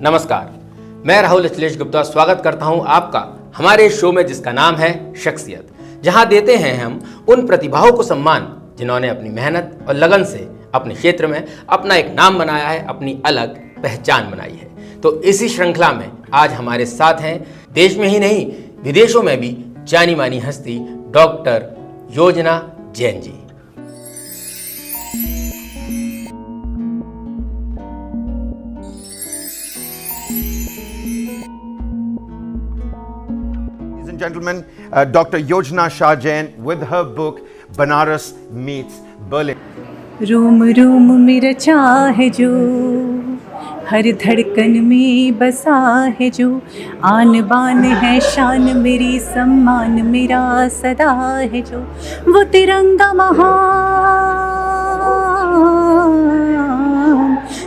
नमस्कार, मैं राहुल अखिलेश गुप्ता स्वागत करता हूं आपका हमारे शो में जिसका नाम है शख्सियत, जहां देते हैं हम उन प्रतिभाओं को सम्मान जिन्होंने अपनी मेहनत और लगन से अपने क्षेत्र में अपना एक नाम बनाया है, अपनी अलग पहचान बनाई है। तो इसी श्रृंखला में आज हमारे साथ हैं देश में ही नहीं विदेशों में भी जानी मानी हस्ती डॉक्टर योजना Jain ji. Gentlemen, Dr. Yojana Shah Jain with her book Banaras Meets Berlin. रोम रोम में रचा है जो, हर धड़कन में बसा है जो, आन बान है शान मेरी, सम्मान मेरा सदा है जो, वो तिरंगा महान,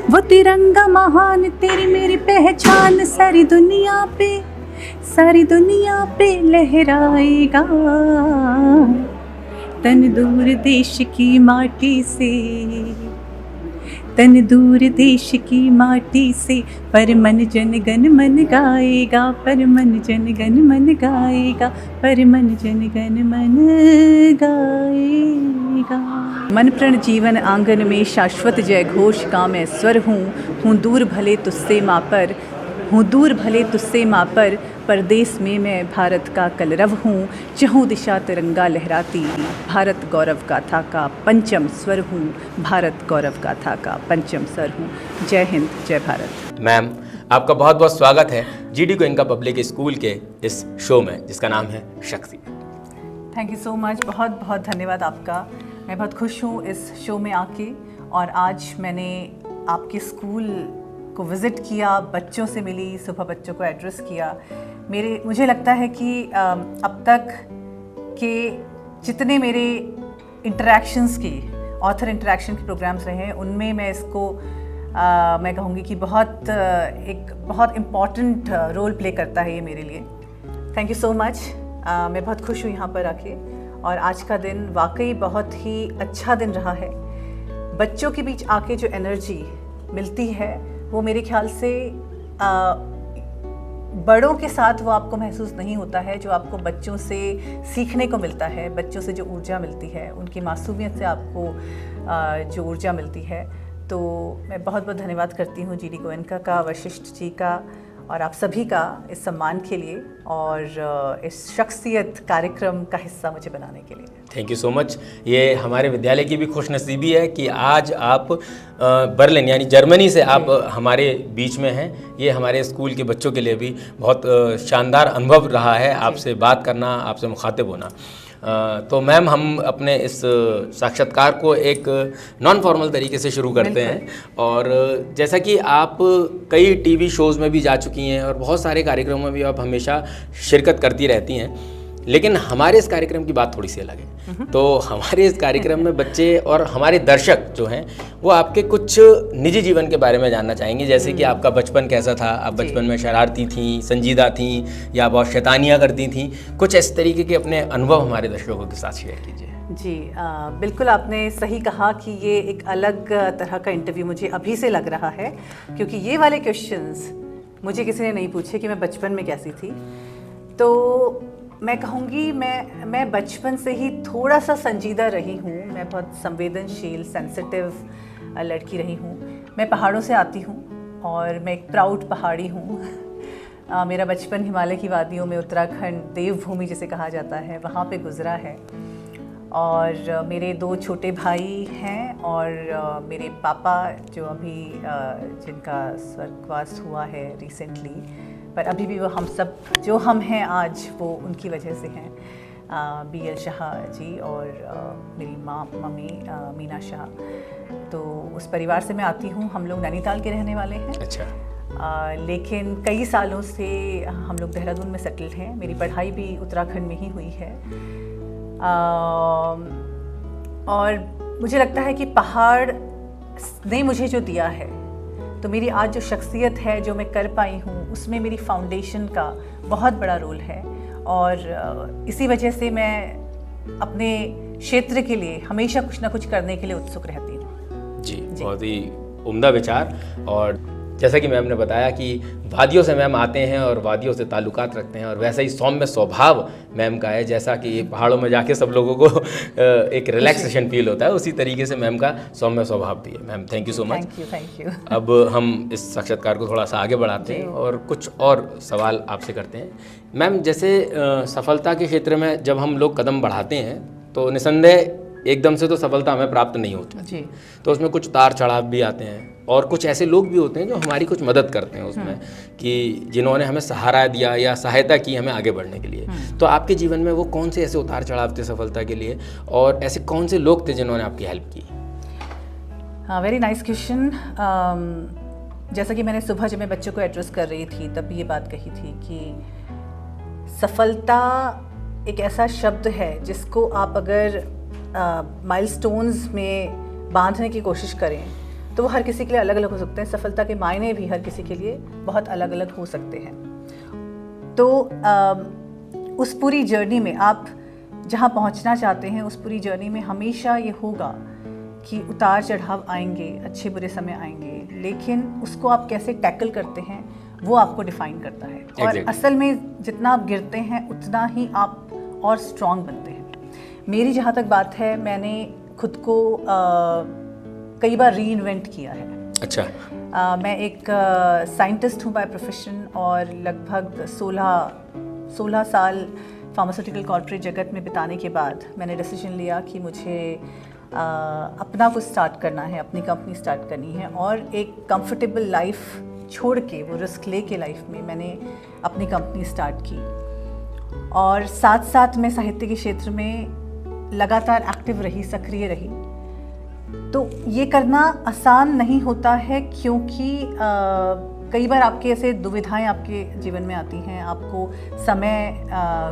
वो तिरंगा महान, तेरी मेरी पहचान सारी दुनिया पे लहराएगा। तन दूर देश की माटी से, तन दूर देश की माटी से, पर मन जन गण मन गाएगा, पर मन जन गण मन गाएगा, पर मन जन गण मन गाएगा। मन प्रण जीवन आंगन में शाश्वत जय घोष का मैं स्वर हूँ दूर भले तुझसे माँ पर, हूँ दूर भले तुझसे माँ पर, परदेश में मैं भारत का कलरव हूँ, चहु दिशा तिरंगा लहराती, भारत गौरव गाथा का पंचम स्वर हूँ, भारत गौरव गाथा का पंचम स्वर हूँ। जय हिंद, जय भारत। मैम, आपका बहुत बहुत स्वागत है जीडी गोयनका पब्लिक स्कूल के इस शो में जिसका नाम है शख्सियत। थैंक यू सो मच, बहुत बहुत धन्यवाद आपका। मैं बहुत खुश हूँ इस शो में आके, और आज मैंने आपके स्कूल को विज़िट किया, बच्चों से मिली, सुबह बच्चों को एड्रेस किया। मुझे लगता है कि अब तक के जितने मेरे इंटरेक्शंस की, ऑथर इंटरेक्शन के प्रोग्राम्स रहे हैं, उनमें मैं इसको मैं कहूँगी कि एक बहुत इम्पॉर्टेंट रोल प्ले करता है ये मेरे लिए। Thank you so much. मैं बहुत खुश हूँ यहाँ पर आके, और आज का दिन वाकई बहुत ही अच्छा दिन रहा है। बच्चों के बीच आके जो एनर्जी मिलती है वो मेरे ख्याल से बड़ों के साथ वो आपको महसूस नहीं होता है, जो आपको बच्चों से सीखने को मिलता है, बच्चों से जो ऊर्जा मिलती है, उनकी मासूमियत से आपको जो ऊर्जा मिलती है। तो मैं बहुत बहुत धन्यवाद करती हूँ जीडी गोयनका का, वशिष्ठ जी का और आप सभी का इस सम्मान के लिए और इस शख्सियत कार्यक्रम का हिस्सा मुझे बनाने के लिए। Thank you so much. ये हमारे विद्यालय की भी खुशनसीबी है कि आज आप बर्लिन यानी जर्मनी से आप हमारे बीच में हैं। ये हमारे स्कूल के बच्चों के लिए भी बहुत शानदार अनुभव रहा है आपसे बात करना, आपसे मुखातिब होना। तो मैम, हम अपने इस साक्षात्कार को एक नॉन फॉर्मल तरीके से शुरू करते हैं, और जैसा कि आप कई टीवी शोज़ में भी जा चुकी हैं और बहुत सारे कार्यक्रमों में भी आप हमेशा शिरकत करती रहती हैं, लेकिन हमारे इस कार्यक्रम की बात थोड़ी सी अलग है। तो हमारे इस कार्यक्रम में बच्चे और हमारे दर्शक जो हैं वो आपके कुछ निजी जीवन के बारे में जानना चाहेंगे, जैसे कि आपका बचपन कैसा था, आप बचपन में शरारती थीं, संजीदा थीं, या बहुत शैतानियाँ करती थीं। कुछ इस तरीके के अपने अनुभव हमारे दर्शकों के साथ शेयर कीजिए। जी, बिल्कुल आपने सही कहा कि ये एक अलग तरह का इंटरव्यू मुझे अभी से लग रहा है, क्योंकि ये वाले क्वेश्चंस मुझे किसी ने नहीं पूछे कि मैं बचपन में कैसी थी। तो मैं कहूँगी मैं बचपन से ही थोड़ा सा संजीदा रही हूँ। मैं बहुत संवेदनशील, सेंसिटिव लड़की रही हूँ। मैं पहाड़ों से आती हूँ और मैं एक प्राउड पहाड़ी हूँ। मेरा बचपन हिमालय की वादियों में, उत्तराखंड देवभूमि जिसे कहा जाता है, वहाँ पे गुजरा है। और मेरे 2 छोटे भाई हैं, और मेरे पापा जो अभी जिनका स्वर्गवास हुआ है रिसेंटली, पर अभी भी वो हम सब जो हम हैं आज वो उनकी वजह से हैं। BL शाह जी और मेरी मम्मी मीना शाह। तो उस परिवार से मैं आती हूँ। हम लोग नैनीताल के रहने वाले हैं। अच्छा। लेकिन कई सालों से हम लोग देहरादून में सेटल्ड हैं। मेरी पढ़ाई भी उत्तराखंड में ही हुई है। और मुझे लगता है कि पहाड़ ने मुझे जो दिया है, तो मेरी आज जो शख्सियत है, जो मैं कर पाई हूँ, उसमें मेरी फाउंडेशन का बहुत बड़ा रोल है। और इसी वजह से मैं अपने क्षेत्र के लिए हमेशा कुछ ना कुछ करने के लिए उत्सुक रहती हूँ। जी, बहुत ही उम्दा विचार। और जैसा कि मैम ने बताया कि वादियों से मैम आते हैं और वादियों से ताल्लुकात रखते हैं, और वैसा ही सौम्य स्वभाव मैम का है, जैसा कि पहाड़ों में जाके सब लोगों को एक रिलैक्सेशन फील होता है, उसी तरीके से मैम का सौम्य स्वभाव भी है। Ma'am thank you so much. Thank you. अब हम इस साक्षात्कार को थोड़ा सा आगे बढ़ाते हैं और कुछ और सवाल आपसे करते हैं। मैम जैसे सफलता के क्षेत्र में जब हम लोग कदम बढ़ाते हैं तो निसंदेह एकदम से तो सफलता हमें प्राप्त नहीं होती जी। तो उसमें कुछ उतार चढ़ाव भी आते हैं और कुछ ऐसे लोग भी होते हैं जो हमारी कुछ मदद करते हैं उसमें, कि जिन्होंने हमें सहारा दिया या सहायता की हमें आगे बढ़ने के लिए। तो आपके जीवन में वो कौन से ऐसे उतार चढ़ाव थे सफलता के लिए, और ऐसे कौन से लोग थे जिन्होंने आपकी हेल्प की? हाँ, वेरी नाइस क्वेश्चन। जैसा कि मैंने सुबह जब मैं बच्चों को एड्रेस कर रही थी तब ये बात कही थी कि सफलता एक ऐसा शब्द है जिसको आप अगर माइलस्टोन्स में बांधने की कोशिश करें तो वो हर किसी के लिए अलग अलग हो सकते हैं। सफलता के मायने भी हर किसी के लिए बहुत अलग अलग हो सकते हैं। तो उस पूरी जर्नी में आप जहाँ पहुँचना चाहते हैं उस पूरी जर्नी में हमेशा ये होगा कि उतार चढ़ाव आएंगे, अच्छे बुरे समय आएंगे, लेकिन उसको आप कैसे टैकल करते हैं वो आपको डिफाइन करता है। और असल में जितना आप गिरते हैं उतना ही आप और स्ट्रॉन्ग बनते हैं। मेरी जहाँ तक बात है, मैंने खुद को कई बार री इन्वेंट किया है। अच्छा। मैं एक साइंटिस्ट हूँ बाय प्रोफेशन और लगभग 16 साल फार्मास्यूटिकल कॉर्पोरेट जगत में बिताने के बाद मैंने डिसीजन लिया कि मुझे अपना कुछ स्टार्ट करना है, अपनी कंपनी स्टार्ट करनी है, और एक कंफर्टेबल लाइफ छोड़ के, वो रिस्क ले के लाइफ में मैंने अपनी कंपनी स्टार्ट की। और साथ साथ मैं साहित्य के क्षेत्र में लगातार एक्टिव रही, सक्रिय रही। तो ये करना आसान नहीं होता है क्योंकि कई बार आपके ऐसे दुविधाएं आपके जीवन में आती हैं। आपको समय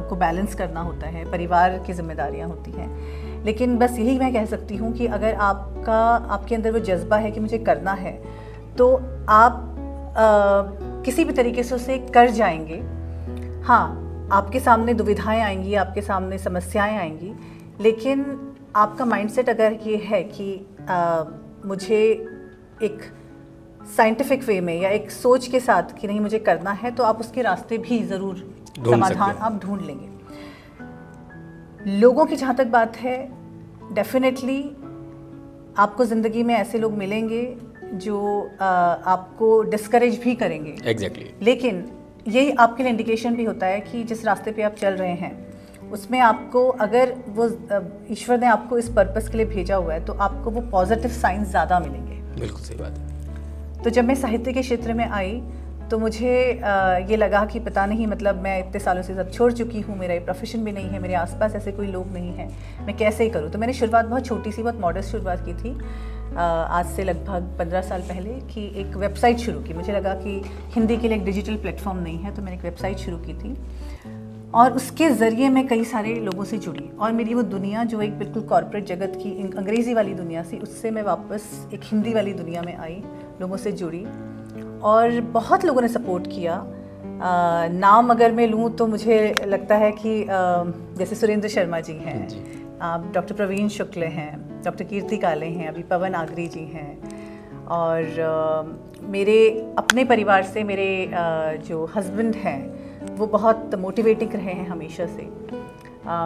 को बैलेंस करना होता है, परिवार की जिम्मेदारियां होती हैं। लेकिन बस यही मैं कह सकती हूँ कि अगर आपके अंदर वो जज्बा है कि मुझे करना है तो आप किसी भी तरीके से उसे कर जाएंगे। हाँ, आपके सामने दुविधाएं आएंगी, आपके सामने समस्याएं आएंगी, लेकिन आपका माइंडसेट अगर ये है कि मुझे एक साइंटिफिक वे में या एक सोच के साथ कि नहीं मुझे करना है, तो आप उसके रास्ते भी ज़रूर समाधान आप ढूंढ लेंगे। लोगों की जहाँ तक बात है, डेफिनेटली आपको ज़िंदगी में ऐसे लोग मिलेंगे जो आपको डिस्करेज भी करेंगे। एग्जैक्टली। लेकिन यही आपके लिए इंडिकेशन भी होता है कि जिस रास्ते पे आप चल रहे हैं उसमें आपको, अगर वो ईश्वर ने आपको इस पर्पस के लिए भेजा हुआ है, तो आपको वो पॉजिटिव साइंस ज़्यादा मिलेंगे। बिल्कुल सही बात है। तो जब मैं साहित्य के क्षेत्र में आई तो मुझे ये लगा कि पता नहीं, मतलब मैं इतने सालों से सब छोड़ चुकी हूँ, मेरा ये प्रोफेशन भी नहीं है, मेरे आसपास ऐसे कोई लोग नहीं हैं, मैं कैसे ही करूँ। तो मैंने शुरुआत बहुत छोटी सी, बहुत मॉडस्ट शुरुआत की थी आज से लगभग 15 साल पहले, कि एक वेबसाइट शुरू की। मुझे लगा कि हिंदी के लिए एक डिजिटल प्लेटफॉर्म नहीं है, तो मैंने एक वेबसाइट शुरू की थी और उसके ज़रिए मैं कई सारे लोगों से जुड़ी। और मेरी वो दुनिया जो एक बिल्कुल कॉर्पोरेट जगत की अंग्रेज़ी वाली दुनिया थी, उससे मैं वापस एक हिंदी वाली दुनिया में आई, लोगों से जुड़ी और बहुत लोगों ने सपोर्ट किया। नाम अगर मैं लूँ तो मुझे लगता है कि जैसे सुरेंद्र शर्मा जी हैं, डॉक्टर प्रवीण शुक्ल हैं, डॉक्टर कीर्ति काले हैं, अभी पवन आगरी जी हैं, और मेरे अपने परिवार से मेरे जो हस्बैंड हैं वो बहुत मोटिवेटिंग रहे हैं हमेशा से।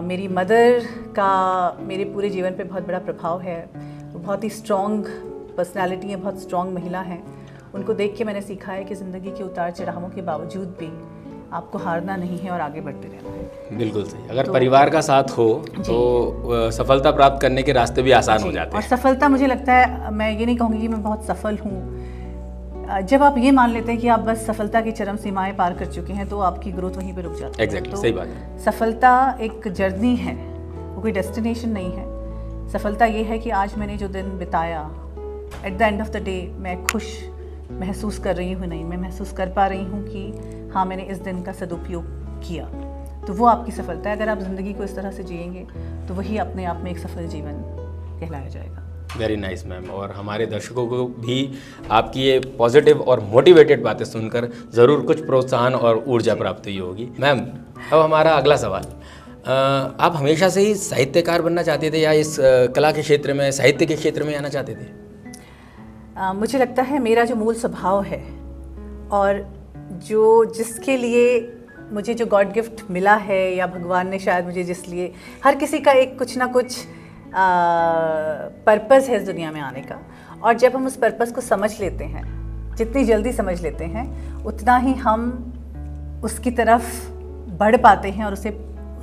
मेरी मदर का मेरे पूरे जीवन पे बहुत बड़ा प्रभाव है। वो बहुत ही स्ट्रॉन्ग पर्सनालिटी है, बहुत स्ट्रॉन्ग महिला हैं। उनको देख के मैंने सीखा है कि ज़िंदगी के उतार चढ़ावों के बावजूद भी आपको हारना नहीं है और आगे बढ़ते रहना है। बिल्कुल सही। अगर परिवार का साथ हो तो सफलता प्राप्त करने के रास्ते भी आसान हो जाते हैं। और सफलता, मुझे लगता है, मैं ये नहीं कहूँगी कि मैं बहुत सफल हूँ। जब आप ये मान लेते हैं कि आप बस सफलता की चरम सीमाएं पार कर चुके हैं तो आपकी ग्रोथ वहीं पे रुक जाती है। एग्जैक्टली, सही बात है। सफलता एक जर्नी है, वो कोई डेस्टिनेशन नहीं है। सफलता ये है कि आज मैंने जो दिन बिताया, at the end of the day मैं खुश महसूस कर रही हूँ, नहीं, मैं महसूस कर पा रही हूँ कि हाँ, मैंने इस दिन का सदुपयोग किया, तो वो आपकी सफलता है। अगर आप ज़िंदगी को इस तरह से जिएंगे तो वही अपने आप में एक सफल जीवन कहलाया जाएगा। Very nice ma'am. और हमारे दर्शकों को भी आपकी ये पॉजिटिव और मोटिवेटेड बातें सुनकर ज़रूर कुछ प्रोत्साहन और ऊर्जा प्राप्त हुई होगी। मैम, अब हमारा अगला सवाल, आप हमेशा से ही साहित्यकार बनना चाहते थे या इस कला के क्षेत्र में, साहित्य के क्षेत्र में आना चाहते थे? मुझे लगता है मेरा जो मूल स्वभाव है और जिसके लिए मुझे जो गॉड गिफ्ट मिला है, या भगवान ने शायद मुझे जिस लिए, हर किसी का एक कुछ ना कुछ पर्पस है इस दुनिया में आने का, और जब हम उस पर्पस को समझ लेते हैं, जितनी जल्दी समझ लेते हैं, उतना ही हम उसकी तरफ बढ़ पाते हैं और उसे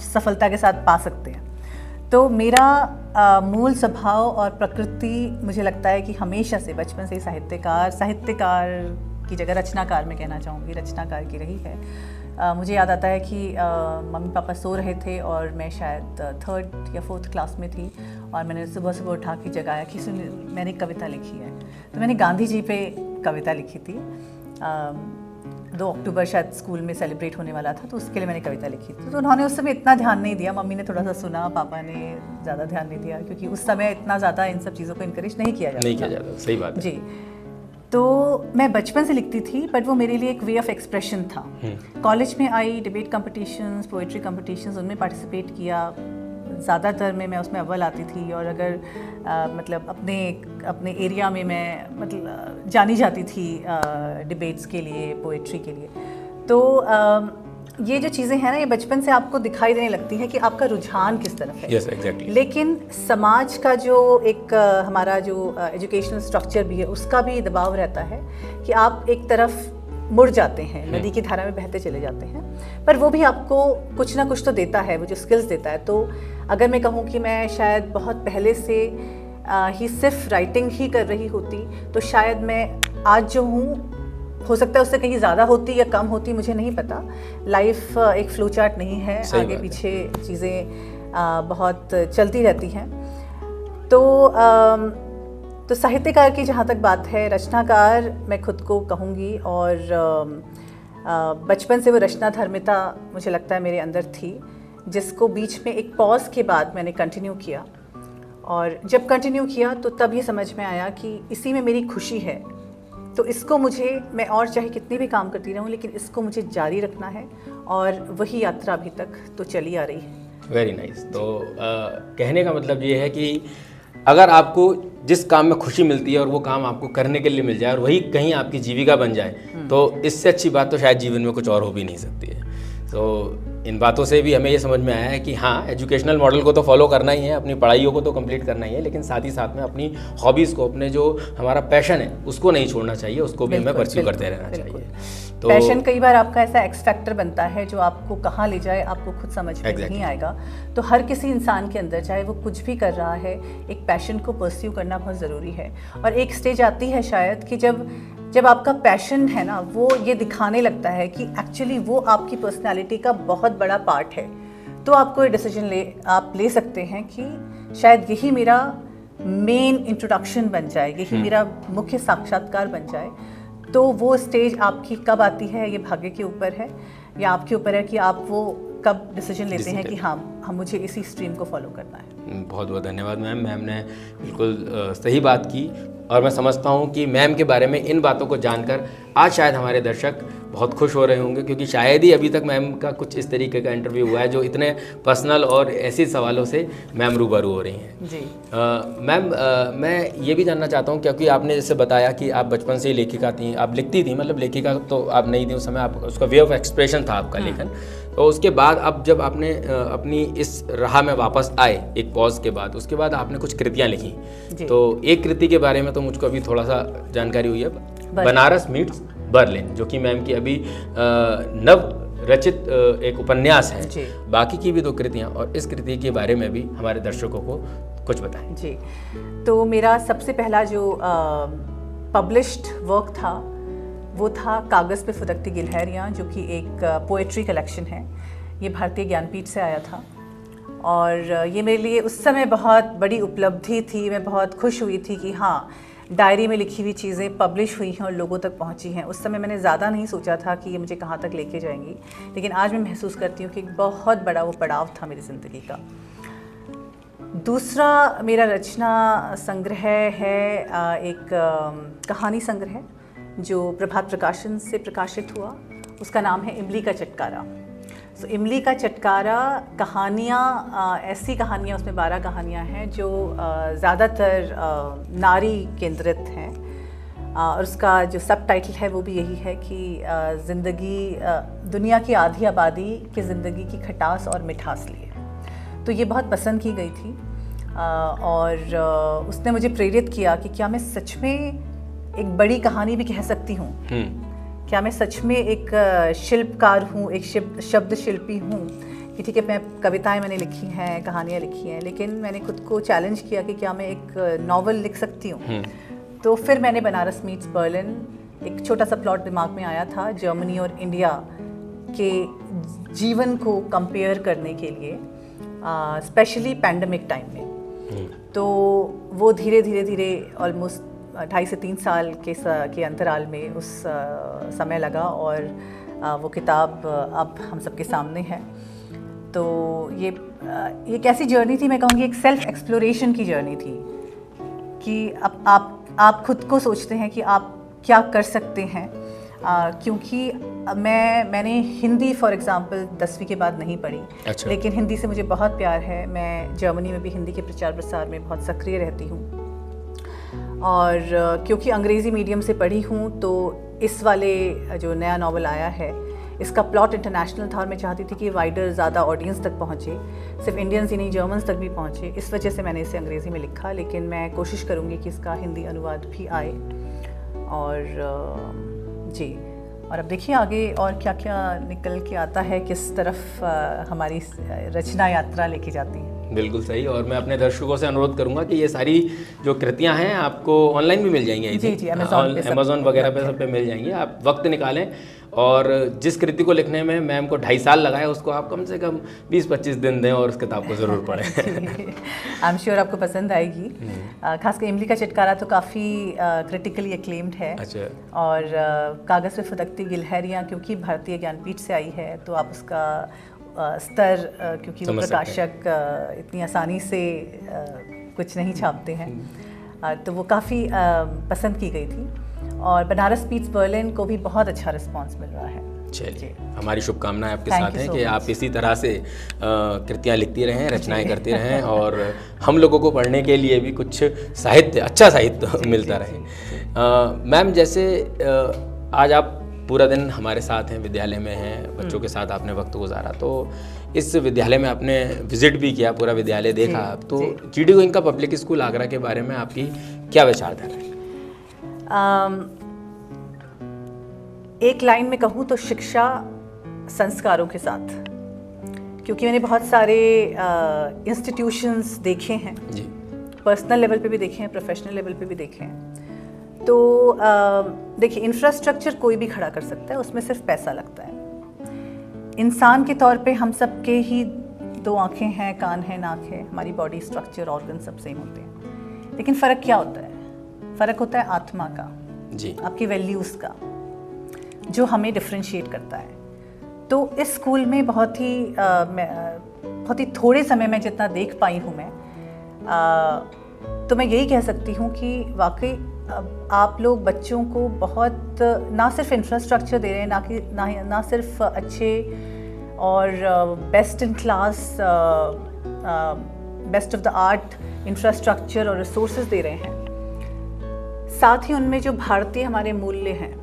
सफलता के साथ पा सकते हैं। तो मेरा मूल स्वभाव और प्रकृति, मुझे लगता है कि हमेशा से, बचपन से ही साहित्यकार की जगह रचनाकार मैं कहना चाहूँगी, रचनाकार की रही है। मुझे याद आता है कि मम्मी पापा सो रहे थे और मैं शायद 3rd या 4th क्लास में थी, और मैंने सुबह सुबह उठा के जगाया कि सुन, मैंने कविता लिखी है। तो मैंने गांधी जी पे कविता लिखी थी। 2 अक्टूबर शायद स्कूल में सेलिब्रेट होने वाला था, तो उसके लिए मैंने कविता लिखी थी। तो उन्होंने उस समय इतना ध्यान नहीं दिया, मम्मी ने थोड़ा सा सुना, पापा ने ज़्यादा ध्यान नहीं दिया, क्योंकि उस समय इतना ज़्यादा इन सब चीज़ों को इनकरेज नहीं किया जाता। सही बात है जी। तो मैं बचपन से लिखती थी, बट वो मेरे लिए एक वे ऑफ एक्सप्रेशन था। कॉलेज में आई, डिबेट कॉम्पिटिशन्स, पोइट्री कॉम्पिटिशन्स, उनमें पार्टिसिपेट किया। ज़्यादातर में मैं उसमें अव्वल आती थी, और अगर मतलब अपने एरिया में मैं मतलब जानी जाती थी डिबेट्स के लिए, पोइट्री के लिए। तो ये जो चीज़ें हैं ना, ये बचपन से आपको दिखाई देने लगती है कि आपका रुझान किस तरफ है। Yes, exactly. लेकिन समाज का जो एक हमारा जो एजुकेशनल स्ट्रक्चर भी है, उसका भी दबाव रहता है कि आप एक तरफ मुड़ जाते हैं, नदी की धारा में बहते चले जाते हैं। पर वो भी आपको कुछ ना कुछ तो देता है, वो जो स्किल्स देता है। तो अगर मैं कहूँ कि मैं शायद बहुत पहले से ही सिर्फ राइटिंग ही कर रही होती, तो शायद मैं आज जो हूँ, हो सकता है उससे कहीं ज़्यादा होती या कम होती, मुझे नहीं पता। लाइफ एक फ्लो चार्ट नहीं है, आगे पीछे चीज़ें बहुत चलती रहती हैं। तो साहित्यकार की जहाँ तक बात है, रचनाकार मैं खुद को कहूँगी, और बचपन से वो रचनाधर्मिता मुझे लगता है मेरे अंदर थी, जिसको बीच में एक पॉज के बाद मैंने कंटिन्यू किया। और जब कंटिन्यू किया तो तब ये समझ में आया कि इसी में मेरी खुशी है, तो इसको मैं और चाहे कितनी भी काम करती रहूँ, लेकिन इसको मुझे जारी रखना है, और वही यात्रा अभी तक तो चली आ रही है। Very nice. तो कहने का मतलब ये है कि अगर आपको जिस काम में खुशी मिलती है और वो काम आपको करने के लिए मिल जाए और वही कहीं आपकी जीविका बन जाए, तो इससे अच्छी बात तो शायद जीवन में कुछ और हो भी नहीं सकती है। तो इन बातों से भी हमें ये समझ में आया है कि हाँ, एजुकेशनल मॉडल को तो फॉलो करना ही है, अपनी पढ़ाइयों को तो कंप्लीट करना ही है, लेकिन साथ ही साथ में अपनी हॉबीज़ को, अपने जो हमारा पैशन है उसको नहीं छोड़ना चाहिए, उसको भी हमें परस्यू करते रहना चाहिए। तो पैशन कई बार आपका ऐसा एक्स फैक्टर बनता है जो आपको कहाँ ले जाए आपको खुद समझ में नहीं आएगा। तो हर किसी इंसान के अंदर, चाहे वो कुछ भी कर रहा है, एक पैशन को परस्यू करना बहुत ज़रूरी है। और एक स्टेज आती है शायद कि जब आपका पैशन है ना, वो ये दिखाने लगता है कि एक्चुअली वो आपकी पर्सनैलिटी का बहुत बड़ा पार्ट है, तो आपको ये डिसीजन आप ले सकते हैं कि शायद यही मेरा मेन इंट्रोडक्शन बन जाए, यही मेरा मुख्य साक्षात्कार बन जाए। तो वो स्टेज आपकी कब आती है, ये भाग्य के ऊपर है, या आपके ऊपर है कि आप वो कब डिसीजन लेते हैं कि हाँ, मुझे इसी स्ट्रीम को फॉलो करना है। बहुत बहुत धन्यवाद मैम। मैम ने बिल्कुल सही बात की, और मैं समझता हूँ कि मैम के बारे में इन बातों को जानकर आज शायद हमारे दर्शक बहुत खुश हो रहे होंगे, क्योंकि शायद ही अभी तक मैम का कुछ इस तरीके का इंटरव्यू हुआ है जो इतने पर्सनल और ऐसे सवालों से मैम रूबरू हो रही हैं। जी मैम, मैं ये भी जानना चाहता हूँ, क्योंकि आपने जैसे बताया कि आप बचपन से ही लेखिका थी, आप लिखती थी, मतलब लेखिका तो आप नहीं थी उस समय, आप उसका वे ऑफ एक्सप्रेशन था आपका लेखन। तो उसके बाद अब जब आपने अपनी इस राह में वापस आए एक पॉज के बाद, उसके बाद आपने कुछ कृतियाँ लिखी। तो एक कृति के बारे में तो मुझको अभी थोड़ा सा जानकारी हुई है, बनारस मीट्स बर्लिन, जो कि मैम की अभी नव रचित एक उपन्यास है। बाकी की भी 2 कृतियाँ, और इस कृति के बारे में भी हमारे दर्शकों को कुछ बताएं। जी, तो मेरा सबसे पहला जो पब्लिश्ड वर्क था वो था कागज़ पे फुदकती गिलहरियाँ, जो कि एक पोएट्री कलेक्शन है। ये भारतीय ज्ञानपीठ से आया था, और ये मेरे लिए उस समय बहुत बड़ी उपलब्धि थी। मैं बहुत खुश हुई थी कि हाँ, डायरी में लिखी हुई चीज़ें पब्लिश हुई हैं और लोगों तक पहुंची हैं। उस समय मैंने ज़्यादा नहीं सोचा था कि ये मुझे कहाँ तक लेके जाएंगी, लेकिन आज मैं महसूस करती हूँ कि एक बहुत बड़ा वो पड़ाव था मेरी ज़िंदगी का। दूसरा मेरा रचना संग्रह है, एक कहानी संग्रह जो प्रभात प्रकाशन से प्रकाशित हुआ। उसका नाम है इमली का चटकारा। सो इमली का चटकारा कहानियाँ, ऐसी कहानियाँ, उसमें 12 कहानियाँ हैं जो ज़्यादातर नारी केंद्रित हैं, और उसका जो सब टाइटल है वो भी यही है कि ज़िंदगी दुनिया की आधी आबादी की ज़िंदगी की खटास और मिठास लिए। तो ये बहुत पसंद की गई थी और उसने मुझे प्रेरित किया कि क्या मैं सच में एक बड़ी कहानी भी कह सकती हूँ, क्या मैं सच में एक शिल्पकार हूँ, एक शब्द शिल्पी हूँ कि ठीक है मैं कविताएं मैंने लिखी हैं, कहानियाँ लिखी हैं, लेकिन मैंने खुद को चैलेंज किया कि क्या मैं एक नॉवल लिख सकती हूँ। तो फिर मैंने बनारस मीट्स बर्लिन, एक छोटा सा प्लॉट दिमाग में आया था जर्मनी और इंडिया के जीवन को कंपेयर करने के लिए, स्पेशली पैंडमिक टाइम में। तो वो धीरे धीरे ऑलमोस्ट 2.5 से 3 साल के अंतराल में उस समय लगा और वो किताब अब हम सबके सामने है। तो ये एक ऐसी जर्नी थी, मैं कहूँगी एक सेल्फ एक्सप्लोरेशन की जर्नी थी कि अब आप खुद को सोचते हैं कि आप क्या कर सकते हैं। क्योंकि मैंने हिंदी फॉर एग्ज़ाम्पल 10वीं के बाद नहीं पढ़ी। अच्छा। लेकिन हिंदी से मुझे बहुत प्यार है। मैं जर्मनी में भी हिंदी के प्रचार प्रसार में बहुत सक्रिय रहती हूँ और क्योंकि अंग्रेज़ी मीडियम से पढ़ी हूँ तो इस वाले जो नया नावल आया है इसका प्लॉट इंटरनेशनल था और मैं चाहती थी कि वाइडर ज़्यादा ऑडियंस तक पहुँचे, सिर्फ इंडियंस ही नहीं जर्मन्स तक भी पहुँचे। इस वजह से मैंने इसे अंग्रेज़ी में लिखा, लेकिन मैं कोशिश करूँगी कि इसका हिंदी अनुवाद भी आए। और जी, और अब देखिए आगे और क्या क्या निकल के आता है, किस तरफ हमारी रचना यात्रा लेके जाती है। बिल्कुल सही। और मैं अपने दर्शकों से अनुरोध करूंगा कि ये सारी जो कृतियां हैं आपको ऑनलाइन भी मिल जाएंगी। जी, अमेज़ॉन वगैरह पे सब पे मिल जाएंगी। आप वक्त निकालें और जिस कृति को लिखने में मैम को 2.5 साल लगाए उसको आप कम से कम 20-25 दिन दें और उस किताब को ज़रूर पढ़ें। आई एम श्योर आपको पसंद आएगी। खासकर इमली का चटकारा तो काफ़ी क्रिटिकली एक्लेम्ड है। अच्छा। और कागज़ पे फुदकती गिलहरियाँ क्योंकि भारतीय ज्ञानपीठ से आई है तो आप उसका स्तर क्योंकि वो प्रकाशक इतनी आसानी से कुछ नहीं छापते हैं तो वो काफ़ी पसंद की गई थी। और बनारस मीट्स बर्लिन को भी बहुत अच्छा रिस्पांस मिल रहा है। चलिए, हमारी शुभकामनाएं आपके साथ हैं कि आप इसी तरह से कृतियाँ लिखती रहें, रचनाएं करती रहें और हम लोगों को पढ़ने के लिए भी कुछ साहित्य, अच्छा साहित्य मिलता रहे। मैम, जैसे आज आप पूरा दिन हमारे साथ हैं, विद्यालय में हैं, बच्चों के साथ आपने वक्त गुजारा, तो इस विद्यालय में आपने विजिट भी किया, पूरा विद्यालय देखा, तो GD Goenka public school Agra के बारे में आपकी क्या विचारधारा है? एक लाइन में कहूँ तो शिक्षा संस्कारों के साथ, क्योंकि मैंने बहुत सारे इंस्टीट्यूशंस देखे हैं जी, पर्सनल लेवल पे भी देखे हैं, प्रोफेशनल लेवल पे भी देखे हैं। तो देखिए, इंफ्रास्ट्रक्चर कोई भी खड़ा कर सकता है, उसमें सिर्फ पैसा लगता है। इंसान के तौर पे हम सब के ही 2 आँखें हैं, कान है, नाक है, हमारी बॉडी स्ट्रक्चर, ऑर्गन सब सेम होते हैं, लेकिन फ़र्क क्या होता है? फ़र्क होता है आत्मा का, जी, आपकी वैल्यूज़ का, जो हमें डिफ्रेंशिएट करता है। तो इस स्कूल में बहुत ही थोड़े समय में जितना देख पाई हूँ मैं, तो मैं यही कह सकती हूँ कि वाकई आप लोग बच्चों को बहुत ना सिर्फ इंफ्रास्ट्रक्चर दे रहे हैं, ना सिर्फ अच्छे और best in class, best of the art infrastructure और रिसोर्सेज दे रहे हैं, साथ ही उनमें जो भारतीय हमारे मूल्य हैं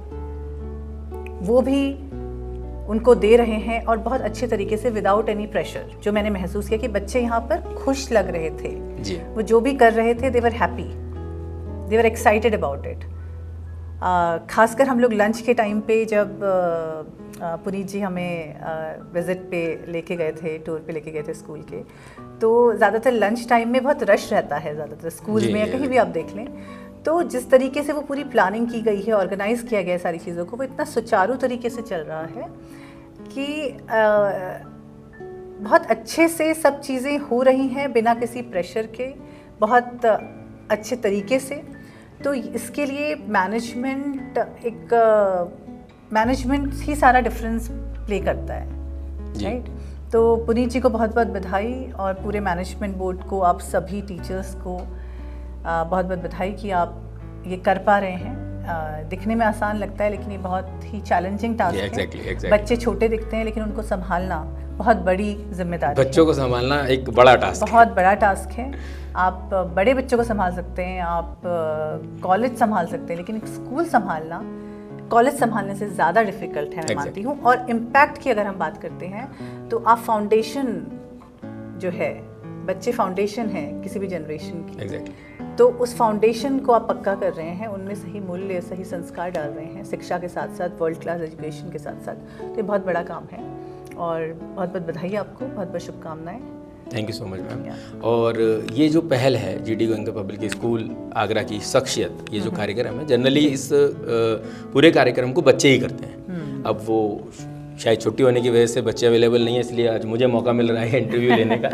वो भी उनको दे रहे हैं और बहुत अच्छे तरीके से, विदाउट एनी प्रेशर। जो मैंने महसूस किया कि बच्चे यहाँ पर खुश लग रहे थे जी, वो जो भी कर रहे थे, they were happy, they were excited about it. खासकर हम लोग लंच के टाइम पे जब पुनीत जी हमें विज़िट पे लेके गए थे, टूर पे लेके गए थे स्कूल के, तो ज़्यादातर लंच टाइम में बहुत रश रहता है ज़्यादातर स्कूल में, या कहीं भी आप देख लें। तो जिस तरीके से वो पूरी प्लानिंग की गई है, ऑर्गेनाइज़ किया गया है सारी चीज़ों को, वो इतना सुचारू तरीके से चल रहा है कि बहुत अच्छे से सब चीज़ें हो रही हैं बिना किसी प्रेशर के, बहुत अच्छे तरीके से। तो इसके लिए मैनेजमेंट ही सारा डिफरेंस प्ले करता है, राइट? तो पुनीत जी को बहुत बहुत बधाई और पूरे मैनेजमेंट बोर्ड को, आप सभी टीचर्स को बहुत बहुत बधाई कि आप ये कर पा रहे हैं। दिखने में आसान लगता है लेकिन ये बहुत ही चैलेंजिंग टास्क है। exactly. बच्चे छोटे दिखते हैं लेकिन उनको संभालना बहुत बड़ी जिम्मेदारी है। बच्चों को संभालना एक बड़ा टास्क है। बहुत बड़ा टास्क है। आप बड़े बच्चों को संभाल सकते हैं, आप कॉलेज संभाल सकते हैं, लेकिन एक स्कूल संभालना कॉलेज संभालने से ज़्यादा डिफिकल्ट है, मैं मानती हूँ। और इम्पैक्ट की अगर हम बात करते हैं तो आप फाउंडेशन जो है, बच्चे फाउंडेशन है किसी भी जनरेशन की, तो उस फाउंडेशन को आप पक्का कर रहे हैं, उनमें सही मूल्य, सही संस्कार डाल रहे हैं, शिक्षा के साथ साथ वर्ल्ड क्लास एजुकेशन के साथ साथ, तो ये बहुत बड़ा काम है। और बहुत बहुत बधाई आपको, बहुत बहुत शुभकामनाएं। Thank you so much ma'am. और ये जो पहल है GD Goenka public school Agra की शख्सियत, ये जो कार्यक्रम है, जनरली इस पूरे कार्यक्रम को बच्चे ही करते हैं। अब वो शायद छुट्टी होने की वजह से बच्चे अवेलेबल नहीं है, इसलिए आज मुझे मौका मिल रहा है इंटरव्यू लेने का।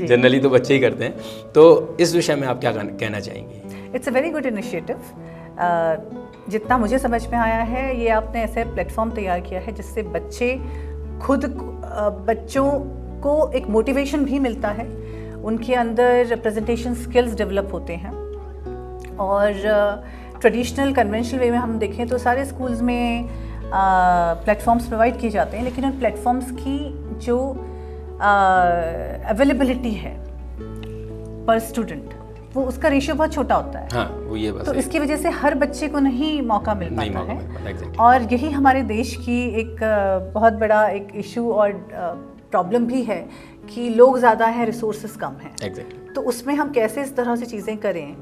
जनरली तो बच्चे ही करते हैं, तो इस विषय में आप क्या कहना चाहेंगे? It's a very good initiative. जितना मुझे समझ में आया है, ये आपने ऐसे प्लेटफॉर्म तैयार किया है जिससे बच्चे खुद बच्चों को एक मोटिवेशन भी मिलता है, उनके अंदर प्रेजेंटेशन स्किल्स डेवलप होते हैं। और ट्रेडिशनल कन्वेंशनल वे में हम देखें तो सारे स्कूल्स में प्लेटफॉर्म्स प्रोवाइड किए जाते हैं, लेकिन उन प्लेटफॉर्म्स की जो अवेलेबिलिटी है पर स्टूडेंट, वो उसका रेशियो बहुत छोटा होता है। हाँ, वो ये बात तो इसकी वजह से हर बच्चे को नहीं मौका मिल पाता है। exactly. और यही हमारे देश की एक बहुत बड़ा एक इशू और प्रॉब्लम भी है कि लोग ज़्यादा हैं, रिसोर्सेज कम हैं। exactly. तो उसमें हम कैसे इस तरह से चीज़ें करें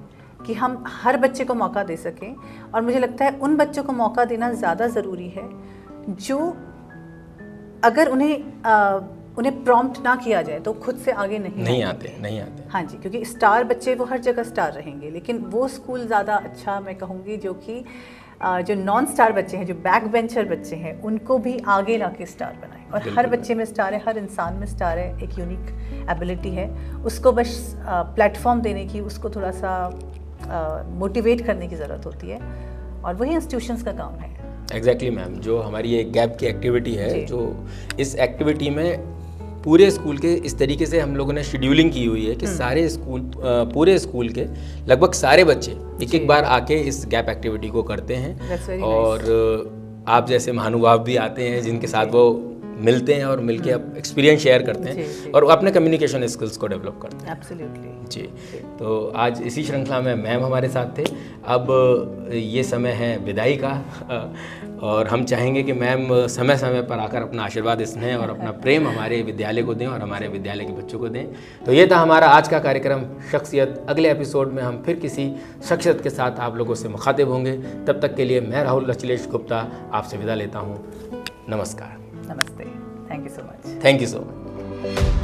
कि हम हर बच्चे को मौका दे सकें। और मुझे लगता है उन बच्चों को मौका देना ज़्यादा ज़रूरी है जो अगर उन्हें प्रॉम्प्ट ना किया जाए तो खुद से आगे नहीं आते। हाँ जी, क्योंकि स्टार बच्चे वो हर जगह स्टार रहेंगे, लेकिन वो स्कूल ज़्यादा अच्छा मैं कहूँगी जो कि जो नॉन स्टार बच्चे हैं, जो बैक बेंचर बच्चे हैं, उनको भी आगे ला के स्टार बनाए। और हर बच्चे में स्टार है, हर इंसान में स्टार है, एक यूनिक एबिलिटी है, उसको बस प्लेटफॉर्म देने की, उसको थोड़ा सा मोटिवेट करने की ज़रूरत होती है, और वही इंस्टीट्यूशंस का काम है। एग्जैक्टली मैम, जो हमारी एक गैप की एक्टिविटी है, जो इस एक्टिविटी में पूरे स्कूल के इस तरीके से हम लोगों ने शेड्यूलिंग की हुई है कि सारे स्कूल, पूरे स्कूल के लगभग सारे बच्चे एक बार आके इस गैप एक्टिविटी को करते हैं। और आप जैसे महानुभाव भी आते हैं जिनके साथ वो मिलते हैं और मिलके अब एक्सपीरियंस शेयर करते हैं और अपने कम्युनिकेशन स्किल्स को डेवलप करते हैं। एब्सोल्युटली जी। तो आज इसी श्रृंखला में मैम हमारे साथ थे। अब ये समय है विदाई का, और हम चाहेंगे कि मैम समय समय पर आकर अपना आशीर्वाद, स्नेह और अपना प्रेम हमारे विद्यालय को दें और हमारे विद्यालय के बच्चों को दें। तो ये था हमारा आज का कार्यक्रम शख्सियत। अगले एपिसोड में हम फिर किसी शख्सियत के साथ आप लोगों से मुखातिब होंगे। तब तक के लिए मैं राहुल अखिलेश गुप्ता आपसे विदा लेता हूँ। नमस्कार। नमस्ते। Thank you so much. Thank you so much.